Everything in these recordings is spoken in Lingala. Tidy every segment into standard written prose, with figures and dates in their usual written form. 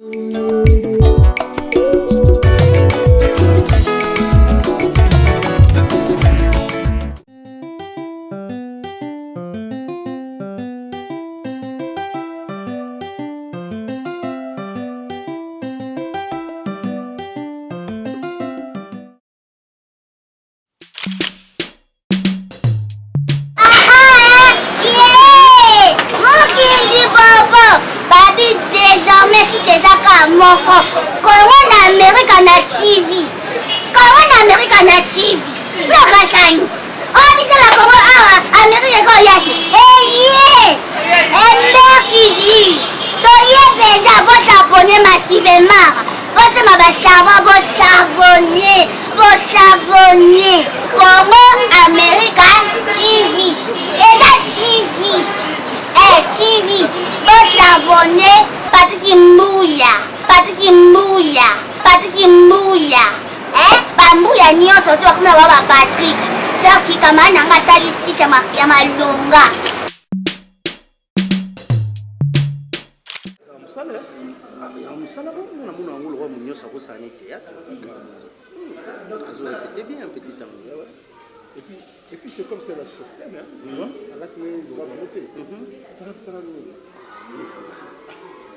C'est bien un petit temps. Et puis c'est comme c'est la cheftaine, hein. Là tu es droit de monter.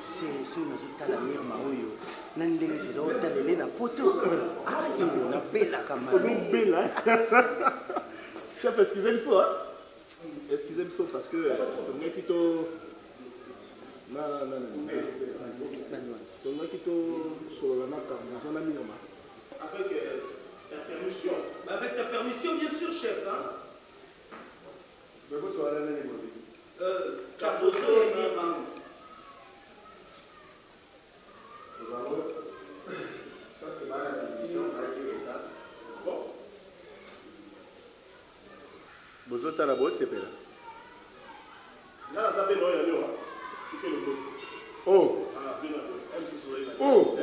Tu sais, si on a la mire maoyo, nandenge tu as talé na poto. Ah, tu as bella camarade. Bella. Chef, excusez-moi ça, hein. Excusez-moi ça parce que on est plutôt non. On est plutôt sur la nappe, on a mis avec ta permission. Avec ta permission, bien sûr, chef. Hein? Mais vous serez allé Cardozo et Mirman. Vous êtes à la bosse, c'est là. Là, ça fait non, il y a tu fais le coup. Oh! Oh!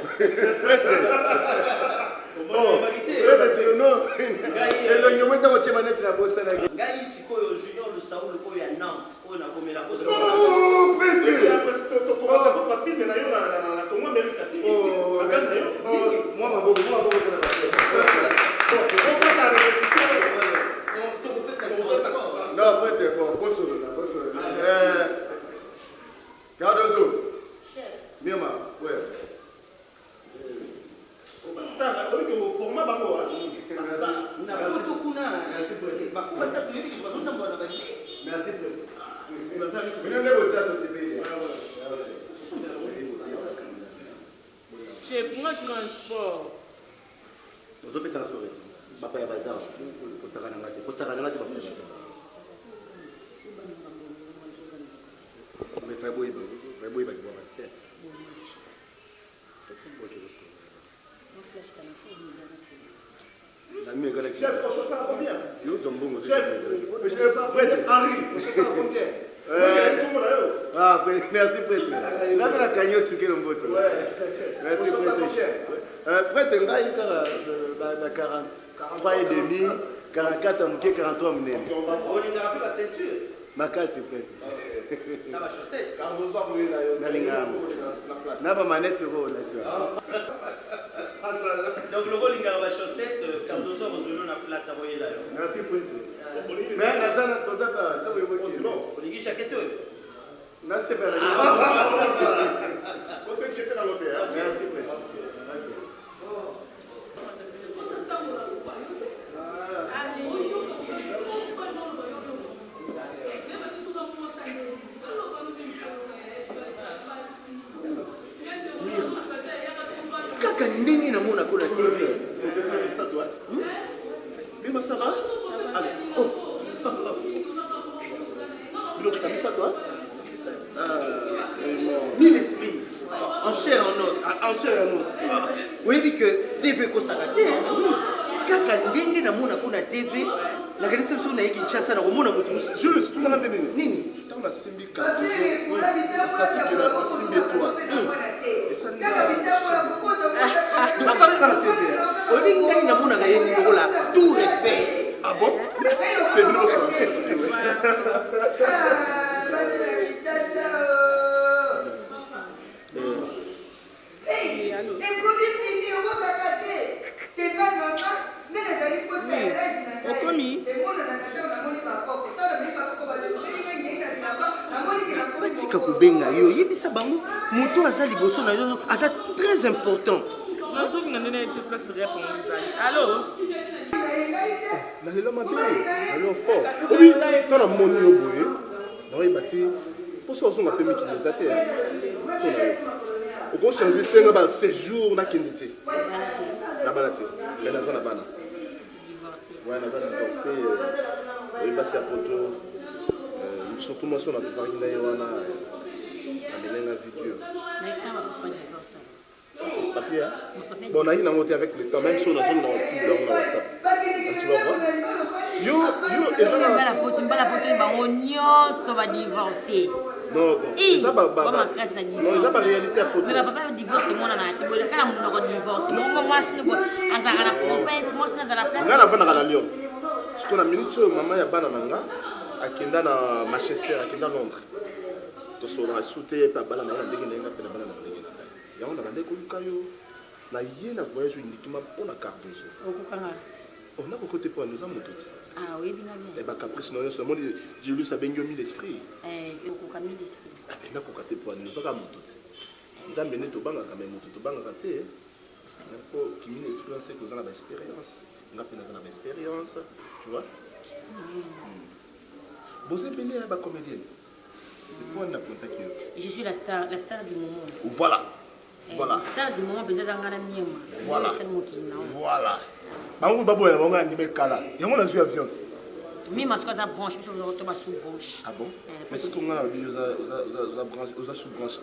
Chef, moi transport. Vous avez ça sur raison. Papa ya bazar. Pour ça kana ngati. Pour ça kana ngati ba plus. Mais fais boy ba kwa c'est. Chef, on chasse à combien? Chef, Henri, on chasse à combien? Ah, merci prêtre. Là, on a gagné au Tsuké Lomboto. Merci prêtre. Prêtre, on a eu 43 et demi, 44 en 43 en mnene. On a fait la ceinture. Ma casse, prêtre. T'as la chaussette. N'a pas manette sur haut, là, tu vois. Donc, le rôle de la chaussette, Cardozo, on a flat à voyer là. Merci prêtre. Mais Nazana, tu sais pas, ça veut dire que on est chaqueteux. Merci pour la Vous savez qui était dans l'hôtel. Merci prêtre. Kaka nini na mona kona TV. Ça toi. Bima ça va? Allez. Oh. Bilo ça ça toi? Mille esprits. En chair en os. En chair en os. Oui, oui que TV ko sakate. Kaka ndenge na mona kona TV. La kanisa sio na hiki Kinshasa na kumona mtu. Jules, tu n'as pas nini? Nini? Tant la simbi Cardozo. Oui. Ça dit que la simbi toi. Et ça n'est Après la TV. On dit ngai na mona ga yeni ngola tout refait. Ah bon? C'est bien ça. allô. Les produits finis, on va regarder. C'est pas normal. Mais les amis, faut se batika kubenga yo yebisa bango moto aza liboso na yo aza très important. nazoki na ndene yebisa place répondre ezali allô. nalela mabe nalo fort obi tala moni yo boye naoyeba te poso ozonga mpe mikili eza te mpona yo okochange senga baséjour nakende te nabala te me naza na bana naza divorcé oyebasi ya poto surtout moi sur la vague na wana amenenga vidéo papier bon on a une montée avec le temps même sur la zone dans WhatsApp tu vas voir yo ezala poto bango nyonso ba divorcer non ça ba réalité à poto mais papa divorce mona na tibole kala mundu ko divorce mongo mwasi ngo azaka na province mwasi na la place ngana vana kala Lyon ce qu'on a minute maman ya bana nanga akenda na Manchester akenda Londres to sola soute pa bala na ndenge ndenga pe na bala na ndenge na yango na bande ko lukayo na ye na voyage uniquement pour la carte zo okukanga on a côté pour nous amour tout ah oui bien bien et ba caprice non seulement j'ai lu ça bengo mille esprit okukami l'esprit ah ben na ko côté pour nous ça amour tout nzambe ne to banga quand même to banga raté pour qui mille esprit c'est que vous en avez expérience nga pe na za na expérience tu vois vous êtes belé à la comédienne. Je suis la star du moment. Voilà. Voilà. La star du moment, peut-être en gagnant mieux. Voilà. Voilà. Bango babo ya bango ni bekala. Yango na zua viande. Mais ma soeur ça branche, je vais retourner sous branche. Ah bon? Mais ce qu'on a la vie aux sous branche.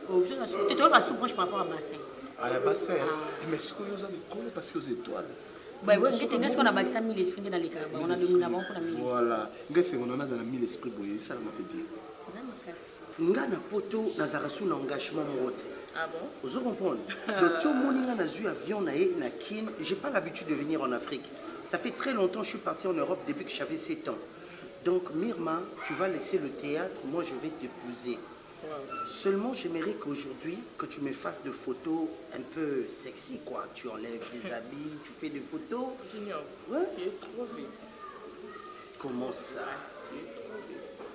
Oh, tu te vas sous branche par rapport à bassin. À la bassin. Mais ce qu'on a des coller parce que aux étoiles. Oui, qu'est-ce qu'on a bâti 1000 esprits dans les carabins? On a dominé avant pour la 1000 esprits. Voilà. Qu'est-ce qu'on a dans 1000 esprits pour ça m'a fait bien. Nga na poto nazaka sous engagement moti. Ah bon? Vous comprenez? Le tout moni nga na zu avion na na kin, j'ai pas l'habitude de venir en Afrique. Ça fait très longtemps que je suis parti en Europe depuis que j'avais 7 ans. Donc Myrma, tu vas laisser le théâtre, moi je vais t'épouser. Wow. Seulement, j'aimerais qu'aujourd'hui, que tu me fasses des photos un peu sexy, quoi. Tu enlèves des habits, tu fais des photos. Junior, ouais? Tu es trop vite. Comment ça? Tu es trop vite.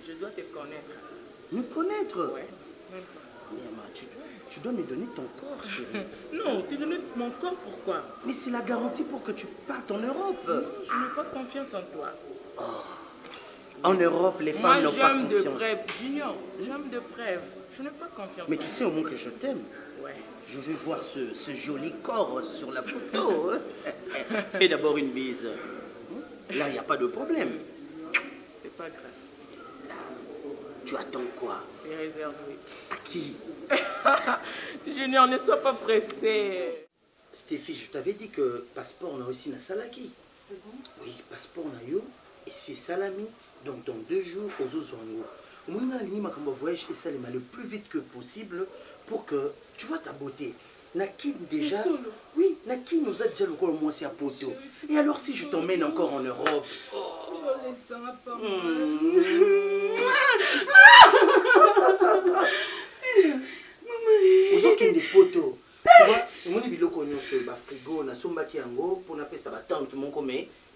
Je dois te connaître. Me connaître? Ouais, même pas. Myrma, tu dois me donner ton corps, chérie. Non, te donner mon corps, pourquoi? Mais c'est la garantie pour que tu partes en Europe. Non, je n'ai pas confiance en toi. Oh. En Europe, les femmes n'ont pas confiance. Moi, j'aime de preuves, Junior. J'aime de preuves. Je n'ai pas confiance. Mais tu sais au moins que je t'aime. Ouais. Je veux voir ce joli corps sur la photo. Fais d'abord une bise. Là, il n'y a pas de problème. C'est pas grave. Tu attends quoi? C'est réservé. À qui? Junior, ne sois pas pressé. Stéphie, je t'avais dit que passeport, on a aussi na salaki. Oui, passeport, on a eu. Et c'est salami. Donc dans 2 jours, aux Ozongo. On a aligné ma voyage et ça le plus vite que possible pour que tu vois ta beauté. Naki déjà. Oui, Naki nous a déjà le corps moi c'est à poto. Et alors si je t'emmène encore en Europe. Oh, les enfants. Ozokende poto. Tu vois, on est biloko nyonso ba frigo na somba ki yango pour na pesa ba tante mon comme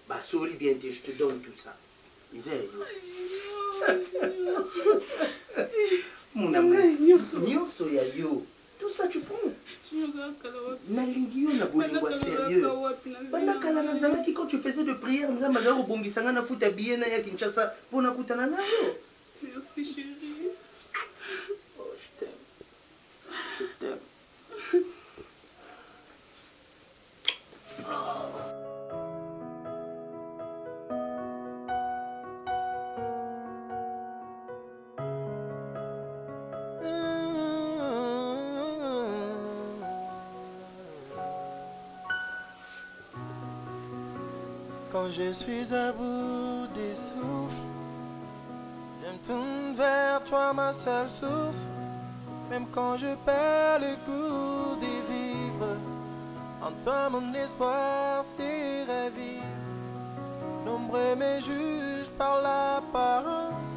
ba soli bien je te donne tout ça. Isée. Mon amour, nyonso ya yo. Tout ça tu prends. Nalingi yo na bolingo sérieux. Bandakala nazalaki quand tu faisais de prières nzamba za obongisanga na futa bien na ya Kinshasa pona kutana nayo. Merci chérie. Oh, je t'aime. Je t'aime. Quand je suis à bout du souffle, je me tourne vers toi, ma seule source. Même quand je perds le goût de vivre, en toi mon espoir s'y ravive. L'ombre me juge par l'apparence.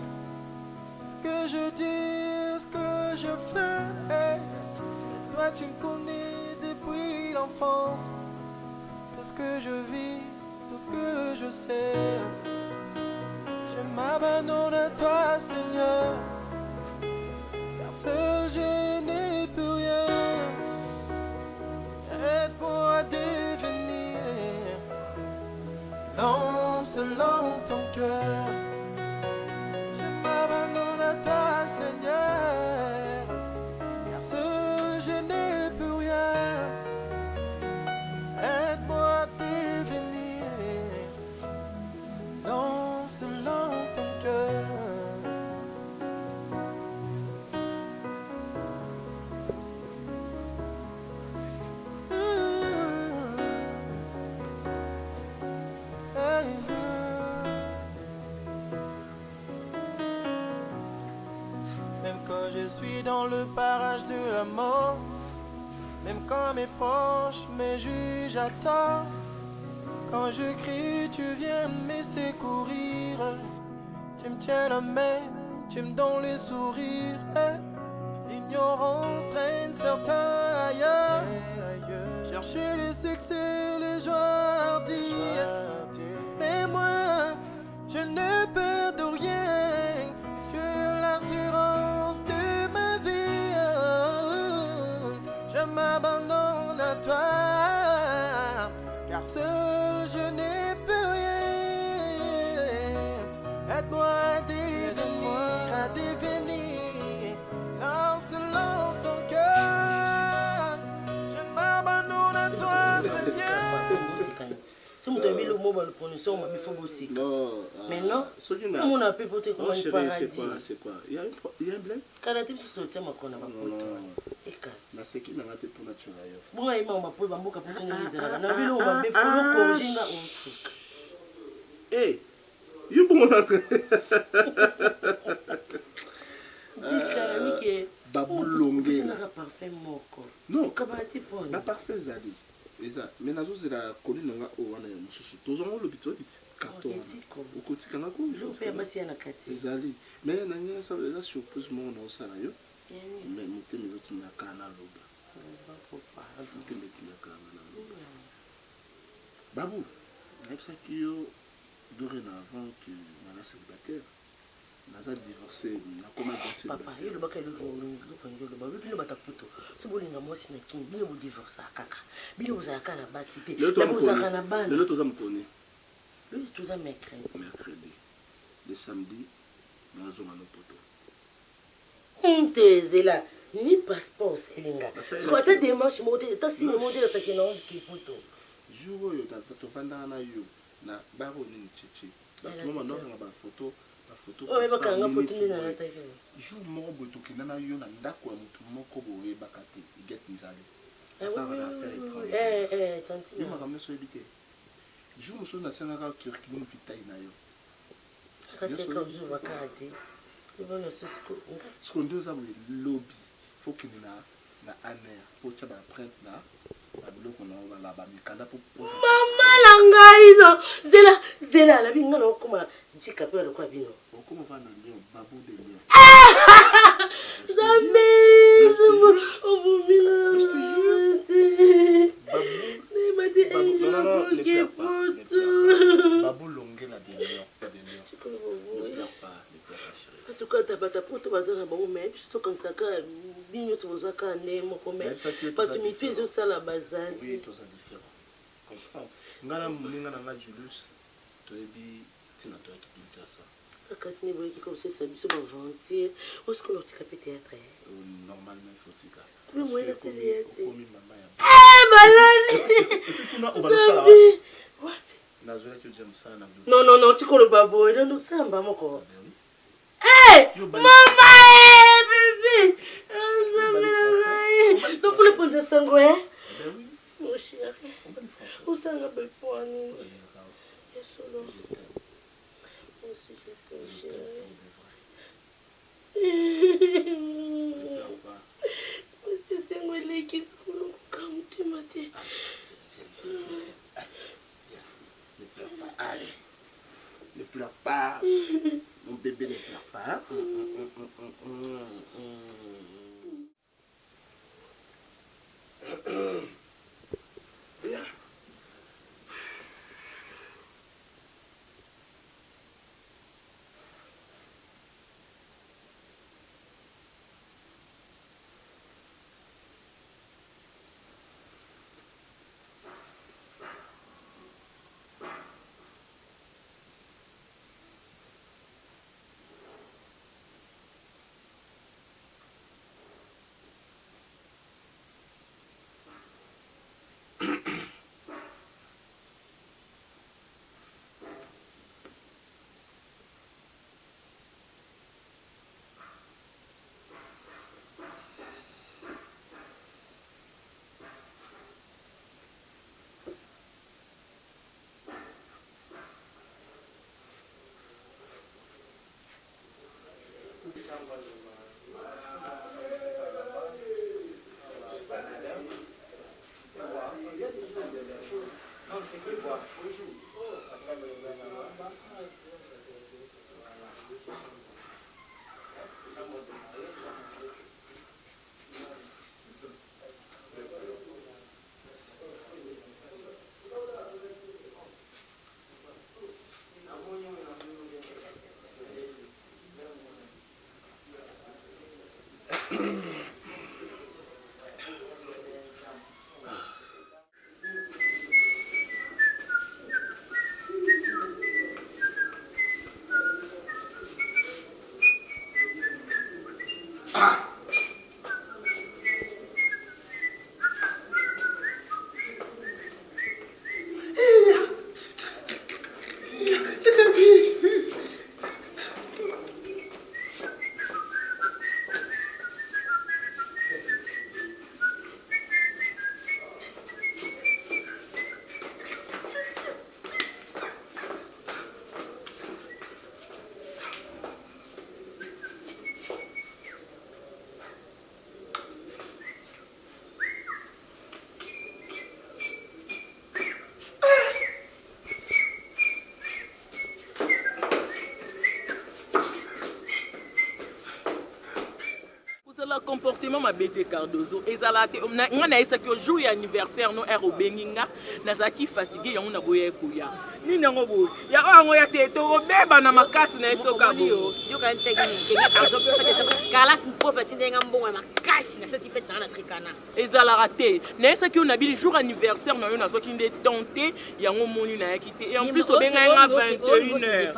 Ce que je dis, ce que je fais, toi tu me connais depuis l'enfance. Tout ce que je vis, tout ce que je sais, je m'abandonne à toi, Seigneur, car seul je n'ai plus rien. Aide-moi à devenir l'homme selon ton cœur. Je m'abandonne à toi, Seigneur, car seul je n'ai plus rien. Aide-moi à devenir l'homme selon ton cœur. Même quand je suis dans le parage de la mort, même quand mes proches me jugent à tort, quand je crie, tu viens me secourir. Tu me tiens la main, tu me donnes le sourire. L'ignorance traîne certains ailleurs. Chercher le succès, les joies hardies. Mais moi, je ne perds de rien que l'assurance de ma vie. Je m'abandonne à toi, car seul je n'ai plus rien. Aide-moi à devenir l'homme selon ton cœur. Je m'abandonne à toi, Seigneur. Si vous avez le mot, le prononcer, il faut aussi. Non. Mais non, on a pu porter comme un paradis. C'est quoi? Il y a un blême? Quand la type se tient, on a ma pote. Et casse. Na seki na ngate pour naturel. Bon, il m'a pas pour bamboka pour tenir les ailes. Na vilo ma befu lo corriger Eh, you bon là. Dika miki Babu longue. C'est un parfum moko. Non, Kabati pour. na parfait zali. Eza, mais nazo zela kolina nga o wana ya mususu. Tozongo lo bitoli. Carton. Okotika nga ko. Je fais basi na kati. Ezali. Mais na ngena ça eza surprise mo na osala yo. Mais muté mezoti na kana loba. Muté meti na kana loba. Babu, c'est que yo dorénavant que nana célibataire. Naza divorcé, na comment divorcer. Papa, il le bakay le prendre le babu, il le bata puto. Ce bolinga moi sina king, bien vous divorcer kaka. Bien vous aka na basité. Le l'autre ça me connaît. Le tout ça mercredi. Mercredi. Le samedi, nazo mano poto. Ntezela ni passeport selinga. Ce qu'on t'a démarche monter, t'as si monter ça qui non qui poto. Jour yo to vanda na yo na baro ni chichi. Maman non na ba photo. Oh, mais pas quand photo ni na ta fait. Jour mo boto kinana yo na ndako ya mutu moko boye bakate get nzali. Ça va faire étrange. Tanti. Yo makamne so ebité. Jour mo so na senga curriculum vitae na yo. C'est comme je vois kati. Je vois le susko. Ce qu'on doit savoir lobby. Faut qu'il na aner pour ça ba print na biloko na ba la ba mikanda pour Mama langa izo. Zela la binga no kuma jika pe lo kwa bino. Comment va na lio babu de lio. Zambe. Oh bumina. Je te jure. Babu longue la de lio. Ne pleure pas, chérie. En tout cas, tu as pour tout bazar bon mais surtout quand ça quand bino so zo ka ne mo ko mais parce que mi fais ça la bazar. Oui, tout ça différent. Comprends. Ngana muninga na Julius. To ebi tina to akiti ça. Kasi ni boye ki comme ça biso ba vantir. Où est-ce que l'on tika peut-être? Normalement faut tika. Oui, moi la c'est Comme maman ya. Malade. Tu m'as obala Ouais. Nazoya que j'aime ça na. Non, tu connais pas boy, non ça mba moko. Hey! Mama, bébé! Donc pour le point de sangue, hein? Mon chéri. Où ça va be poani? Et solo. Aussi je t'aime chéri. C'est sangue les qui sont comme tu m'as dit. Ne pleure pas, allez. Ne pleure pas. Mon bébé ne pleure pas. comportement ma bête Cardozo ezalate nga na esa que jour anniversaire no ero benginga na zaki fatigué yango na boye kuya ni nango bo ya ngo ya teto obeba na makasi na esoka bo yo ka nsegi ni kenga Cardozo peut faire ça galas mo prophète ndenga mbongo makasi na sesi fait na tricana ezalate na esa que on a bi jour anniversaire na yo na soki nde tenté yango moni na yakité et en plus obenga nga 21h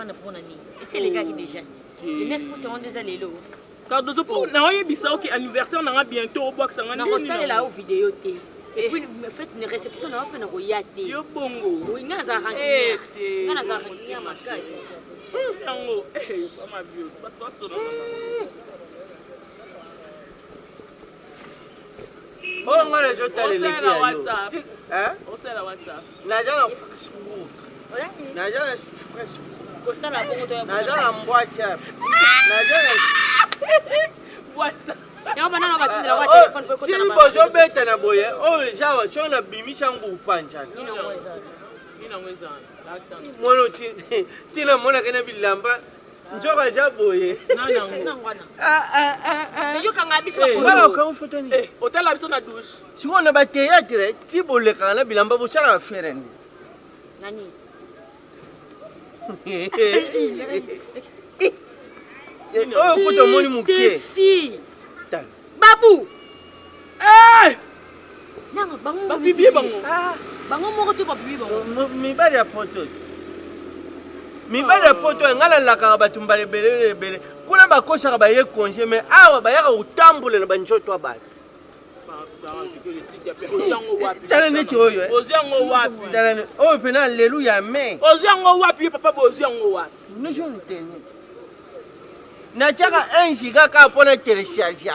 c'est les gars qui déjà dit les 9 août on déjà les lots Cardozo pour na oyebisa ok anniversaire na bientôt au box nga na resale la vidéo té et puis me fait une réception na pe na koyate yo bongo oui nga za rangi nga za rangi makasi yango pas ma bios pas toi solo oh nga les autres les WhatsApp hein on sait la WhatsApp na jana Facebook na jana Facebook kosala bongo to na jana WhatsApp na jana WhatsApp ya bana na batindira kwa telefone pe ko si bozo beta na boye oh jawa chona bimisha ngu panchana ina mweza mono tina mona kana bilamba njoka ja boye yo kanga biso ngala ka mfoto ni hotel la biso na douche sikona ba théâtre ti boleka na bilamba bo sala ferene nani oh koto moni muke babu nanga bango bibi bango bango moko te ba bibi bango mi bari ya poto ngala la ka ba tumbale bele kuna ba kosha ba ye congé mais awa ba ya utambule na banjoto abali tala neti oyo oziango wapi tala oyo pena alleluya mais oziango wapi papa boziango wapi nous je n'entends na chaka un giga ka pona télécharger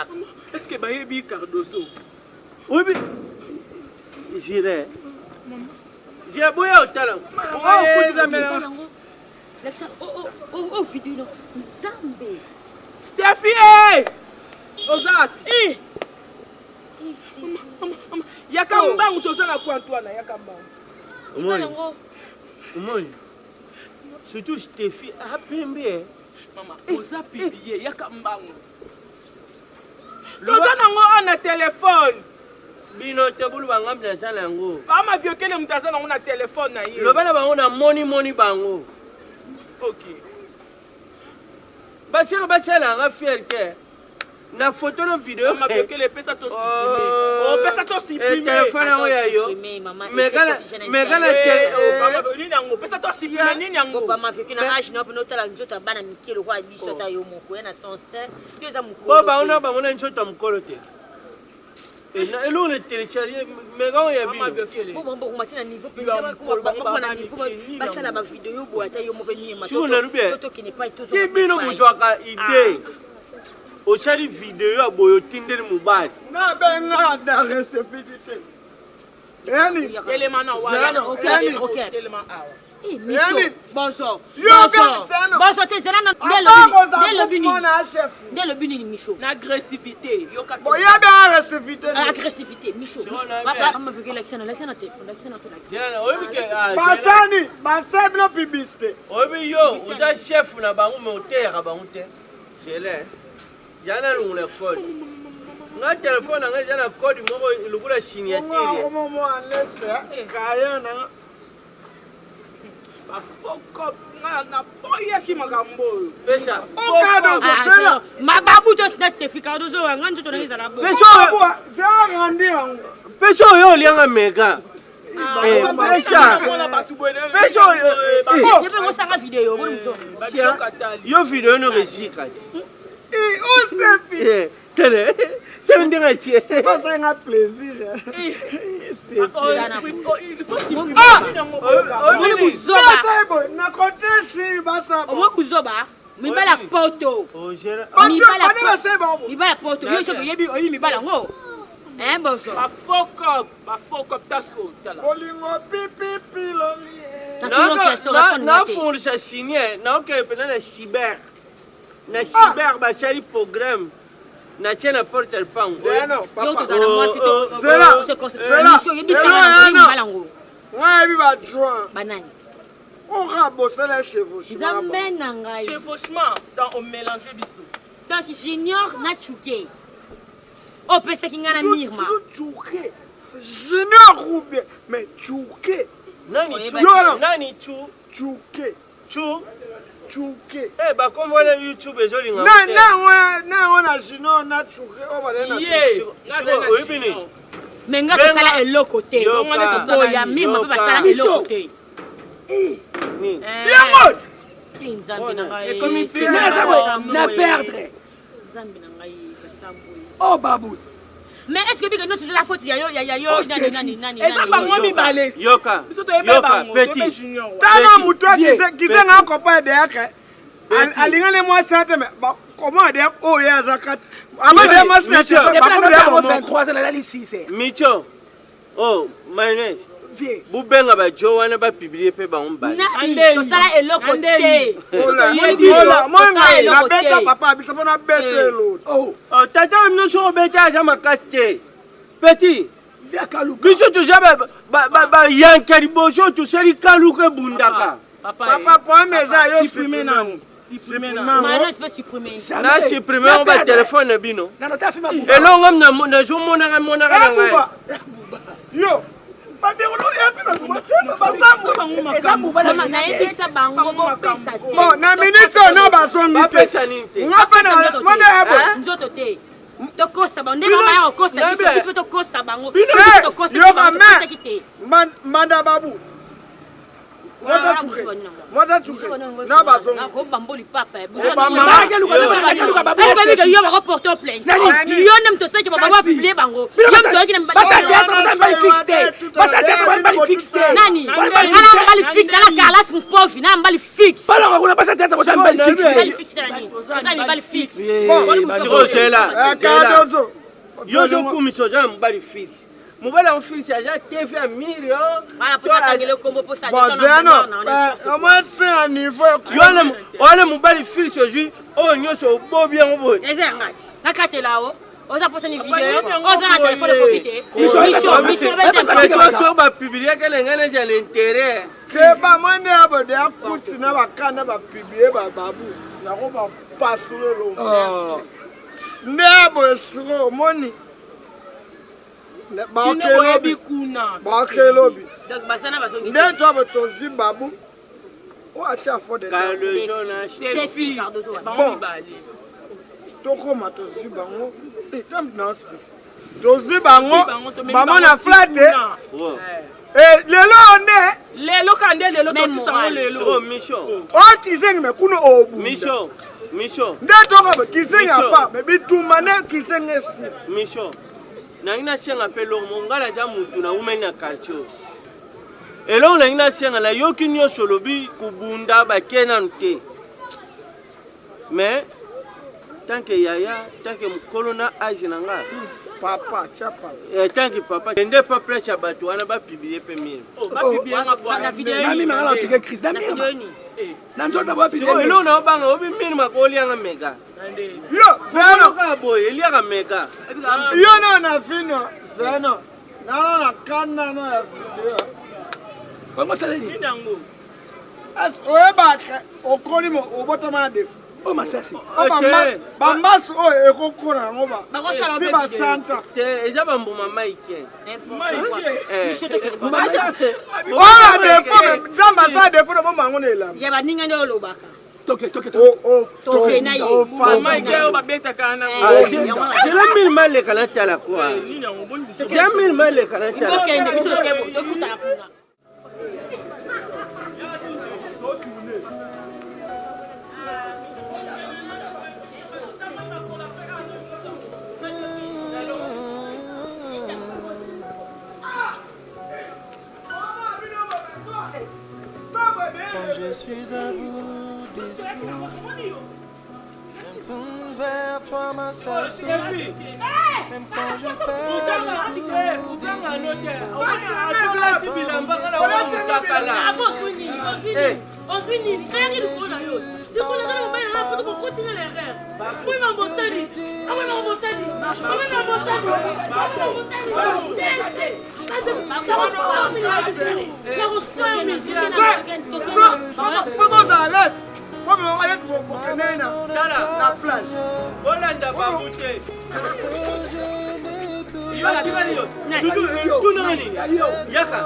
est-ce que bayebi Cardozo oui bi j'irai j'ai boya otala oh vidéo Nzambe Steffi ozak yakambangu tozala kwa Antoine yakambangu umoni surtout Steffi apembe mama oza publié yakambangu toza nango na téléphone bino te bulu bangambi na sala yango ama viokele mutaza nango na téléphone na ye lobana bango na moni bango ok basala nga fier ke na photo na video ama viokele pesa to supprimer oh pesa to supprimer téléphone yango ya yo megala nini yango pesa to supprimer nini yango mama viokele na age na pe notala nzota bana mikelo kwa biso ta yo moko na sens te deux mukolo bo baona bango nzota mukolo te et là on est téléchargé mais quand il y a bien bon commencer na niveau penza ko na niveau basa la ba vidéo bo ata yo mo pe ni ma toto qui n'est pas tout ti bino bujwaka idée au chari vidéo aboyo tindeli mubali na benga da recevité yani élément na wala ok élément awa Michaud, bonsoir. Yo, Gansano. Bonsoir, t'es là, dès le bini, Michaud. L'agressivité. Bon, il y a bien l'agressivité. L'agressivité, Michaud. On m'a fait l'accent, l'accent, Basani, Basani, non publicité. Oui, yo, vous êtes chef, on a un terre à Bamonte. J'ai l'air. Il y a le code. Nga téléphone nga jana code moko lukula signature. Mo laisse kaya na. Ba foko na boya ki makambo. Pesha. O kado sela. Mababu just net te fika dozo nga nto na ngizala bo. Pesha. C'est grandi. Pesha yo lianga mega. Pesha. Pesha. Yebe ngo sanga video bo mzo. Yo video no rejika. Où c'est Tele. C'est un dingue tié. C'est pas ça un plaisir. Na côté si basa. Omo kuzoba. Mi bala poto. Mi bala poto. Yo soko yebi oyi mi bala ngo. Boso. Ba foko tasko tala. Olingo pipi loli. Na fondisa signé, na que pena cyber. Na cyber ba chari programme. Na tiena porter pang. C'est non, Yo papa. to zana moi C'est là. C'est là. Ouais, il va jouer. Banane. On rabosse les chevaux. Zambe na ngai. Chevauchement dans au mélanger biso. Donc j'ignore na chuke. O pesa kinga na mirma. Chouké. J'ignore Roubaix, mais chouké. Nani Chouké. Chouké. Eh, bah, comme voilà YouTube, et joli. Non, on a j'ignore, on a chouké. On va aller dans Mais nga to sala elo côté. Nga to boya mirma pa sala elo côté. Yamot. Nzambe na ngai. Comme il fait na perdre. Nzambe na ngai kasambo. Oh babou. Mais est-ce que biko no c'est la faute ya yo nani. Et pas moi mi balé. Yoka, petit. Tana muto qui s'est un copain de yake. Alinga le moi ça mais comment dire oh ya zakat. Amade masna tu pas 23 ans la ici. Micho. Oh, mayonnaise. Viens. Bubenga ba Joana ba publier pe ba on ba. Nani to sala elo côté. Hola, moi na beta papa biso na beta l'autre. Oh, tata no so beta ja makaste. Petit. Viens Kaluka. Biso tu ja ba yankari bojo tu seri Kaluka bundaka. Papa pour mes aïeux supprimer nan. Supprimer nan. Maintenant je peux supprimer. Na supprimer on ba téléphone bino. Na nota fi ma. Et là on na jo mona na. Yo. Mama na ebisa bango bo pesa te. Bon, na minute no ba so mi pesa ninte. Ngapa na mona ebo. Nzoto te. To kosa ba ndema ba ya kosa biso to kosa bango. To kosa. Yo ba me. Manda babu. Mwaza chuke. Na ba so. Na ko bamboli papa. Yo ba reporter plainte. Yo nem to seke ba ba publier bango. Yo to ki nem ba. Nani? Ana mbali fixe na Carlas mpofi na mbali fixe. Bala kuna pasa tata kwa mbali fixe. Mbali fixe nani? Nani mbali fixe. Bon, c'est là. Kadozo. Yo jo kumiso ja mbali fixe. Mobile en fixe ya TV à Mirio. Voilà pour ça tangele combo pour ça. Bon, c'est non. Comment c'est un niveau? Yo on mobile fixe aujourd'hui. Oh nyoso bo bien bo. Ezerngati. Nakate lao. Oza posa ni video. Oza na téléphone profiter. Mais toi sur ba publier que l'engane j'ai l'intérêt. Que ba mane abo de akuti na ba kana ba publier ba babu. Na ko ba pasolo lo. Nebo suro moni. Bakelobi. Donc basana basongi. Nde to ba to Zimbabwe. O acha for the Steffi. Bon. Toko ma to Zimbabwe. Tam na speak. To Zimbabwe. Mama na flat. Lelo ne. Lelo kande lelo to sisa lelo. Oh mission. O kizengi me kuno obu. Mission. Nde to ba kizengi apa. Me bitumane kizengi si. Mission. Naina senga pelo mongala ja mutu na umenya culture. Elo naina senga la yoki nyo solobi kubunda ba kena nte. Mais tant que yaya, tant que mkolona age nanga. Papa, tia papa. Tanki papa, kende pas prêche à bato wana ba publier pe mille. Oh, ba publier nga po. Na video Nami mangala piquer crise na video ni. Na nzota ba piquer. So elo na banga obi mille makoli anga mega. Yo, Zeno ka boy, elia mega. yo no na fino. Zeno. Na kana no ya video. Comment ça les dit? Nango. As oeba okoli mo obotama def. Oh ma sœur. Bambasu oyo ekokona ngoba. Bakosala Si ba santa. Te eza ba mbuma maike. Wala defo, jamba sa defo no bango na elamba. Ya baninga nde olobaka. Toke. Toke na ye. Mama ikeo ba beta kana. C'est la mille mal le kana tala quoi. C'est la mille mal le kana tala. Okende biso tebo tokuta kuna. Quand je suis à bout des souffles, je me tourne vers toi, ma seule source. Même quand je perds le goût des Vamos à l'aide. Vamos à l'aide pour que la plage. Bolanda babute. Yaka,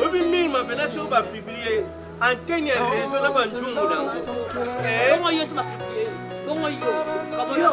obi mille ma pena so ba publier antenne ya réseau na banjungu nango. Bongo yo sama. Bongo yo. Babo yo.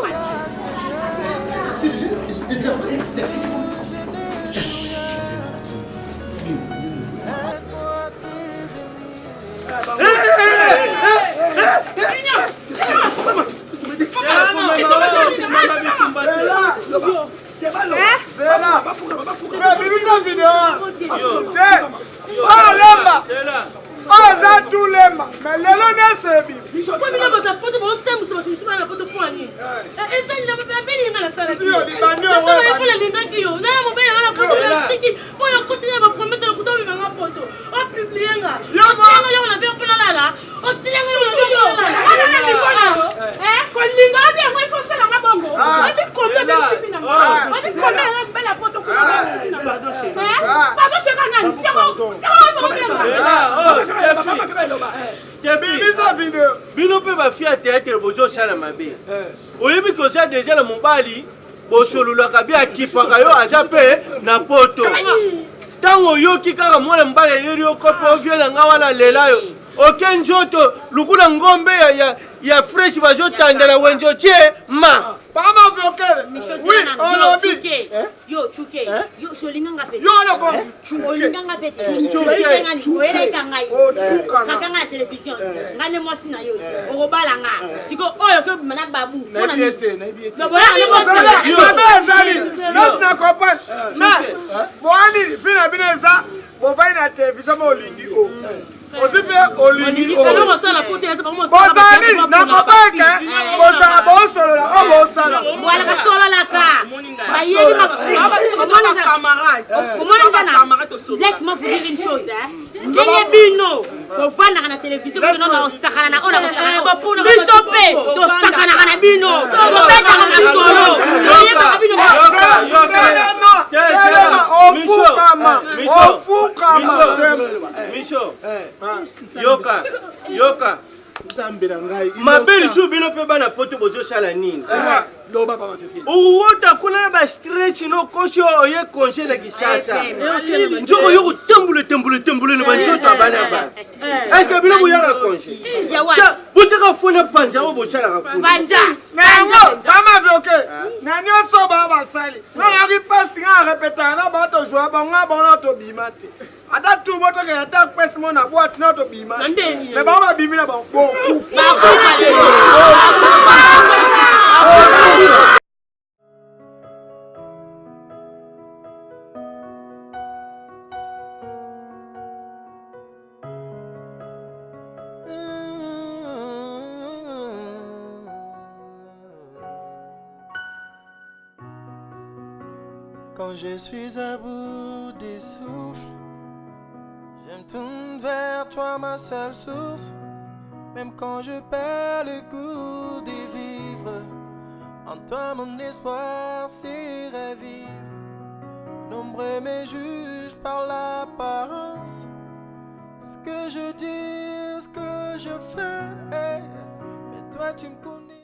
Bino pe ba fi théâtre bozo sala mabe. Oyebi ko sa déjà le mobali bo solula ka bi akipaka yo aza pe na poto. Tango yoki kaka mwana mbale yeri okope oviela ngawala lela yo. Oken njoto lukula ngombe ya fresh bazo tandela wenjo tie ma. Pama vokele. Oui, on l'a vu. Yo chuke. Yo solinga ngapete. Yo le bon. Solinga ngapete. Chuke ngani oele kangai. Kaka nga television. Ngane mosi na yo. Orobala nga. Siko oyo ke mana babu. Na biete, na biete. No bola ne Sala, mosi. mama zali. Nas na kopane. Na. Boani fina bineza. Bovai na television mo lingi o. Osipe olingi o. Alors ça la pote ya ba mo. Bozani na kopake. Boza bosolo la o bosala. Wala ka solo la ka. Bayeli ma. Laisse-moi vous dire une chose, hein. Ndenge bino, bovanda na télévision bino na osakana na ona osakana. Bisope, to sakana na bino. Bobeta na solo. Yeba bino Micho. Yoka. Mabeli su bino pe bana poto bozo sala nini. Loba pa mafiki. Uwota kuna ba stretch no kosho oye konje na kisasa. Njoko yoko tembule na banjoto abana ba. Est-ce que bino buyaka konje? Yawa. Butaka fona panja o bosala ka kuna. Banja. Nango, kama vyoke. Nani oso ba basali. Na ari pasi nga répéter na ba to joa ba nga ba na to bimate. Ada tu moto ke ata pesi mo na boîte na to bimate. Me ba ba bimina ba bo. Quand je suis à bout du souffle, je me tourne vers toi, ma seule source. Même quand je perds le goût de vivre, en toi mon espoir s'y ravive. Nombreux me jugent par l'apparence, ce que je dis, ce que je fais, mais toi tu me connais.